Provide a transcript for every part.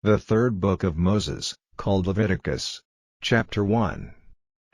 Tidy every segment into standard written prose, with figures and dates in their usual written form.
The third book of Moses, called Leviticus. Chapter 1.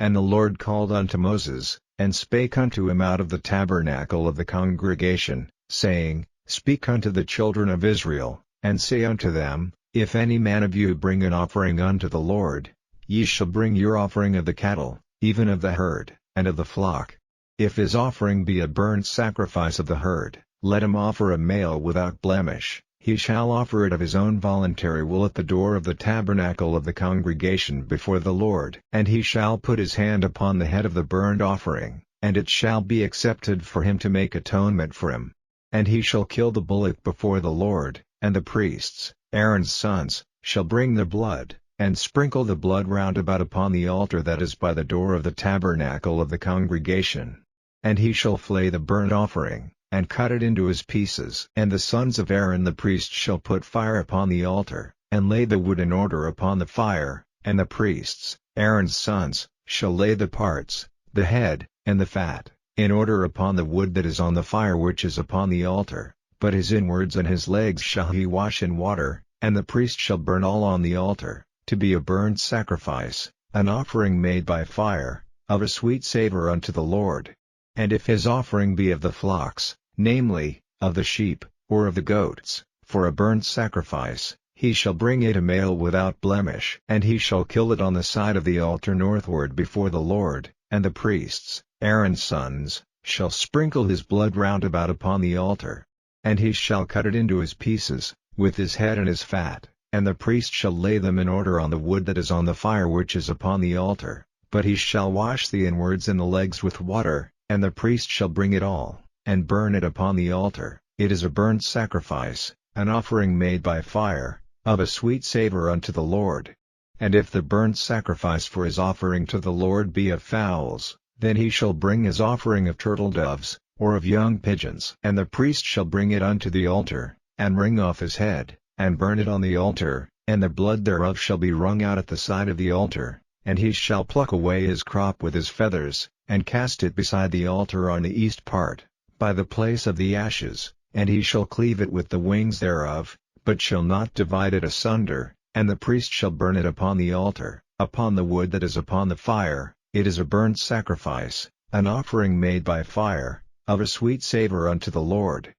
And the Lord called unto Moses, and spake unto him out of the tabernacle of the congregation, saying, Speak unto the children of Israel, and say unto them, If any man of you bring an offering unto the Lord, ye shall bring your offering of the cattle, even of the herd, and of the flock. If his offering be a burnt sacrifice of the herd, let him offer a male without blemish. He shall offer it of his own voluntary will at the door of the tabernacle of the congregation before the Lord. And he shall put his hand upon the head of the burnt offering, and it shall be accepted for him to make atonement for him. And he shall kill the bullock before the Lord, and the priests, Aaron's sons, shall bring the blood, and sprinkle the blood round about upon the altar that is by the door of the tabernacle of the congregation. And he shall flay the burnt offering, and cut it into his pieces. And the sons of Aaron the priest shall put fire upon the altar, and lay the wood in order upon the fire, and the priests, Aaron's sons, shall lay the parts, the head, and the fat, in order upon the wood that is on the fire which is upon the altar, but his inwards and his legs shall he wash in water, and the priest shall burn all on the altar, to be a burnt sacrifice, an offering made by fire, of a sweet savour unto the Lord. And if his offering be of the flocks, namely, of the sheep, or of the goats, for a burnt sacrifice, he shall bring it a male without blemish. And he shall kill it on the side of the altar northward before the Lord, and the priests, Aaron's sons, shall sprinkle his blood round about upon the altar. And he shall cut it into his pieces, with his head and his fat, and the priest shall lay them in order on the wood that is on the fire which is upon the altar, but he shall wash the inwards and the legs with water, and the priest shall bring it all, and burn it upon the altar. It is a burnt sacrifice, an offering made by fire, of a sweet savour unto the Lord. And if the burnt sacrifice for his offering to the Lord be of fowls, then he shall bring his offering of turtle doves, or of young pigeons. And the priest shall bring it unto the altar, and wring off his head, and burn it on the altar, and the blood thereof shall be wrung out at the side of the altar. And he shall pluck away his crop with his feathers, and cast it beside the altar on the east part, by the place of the ashes, and he shall cleave it with the wings thereof, but shall not divide it asunder, and the priest shall burn it upon the altar, upon the wood that is upon the fire. It is a burnt sacrifice, an offering made by fire, of a sweet savour unto the Lord.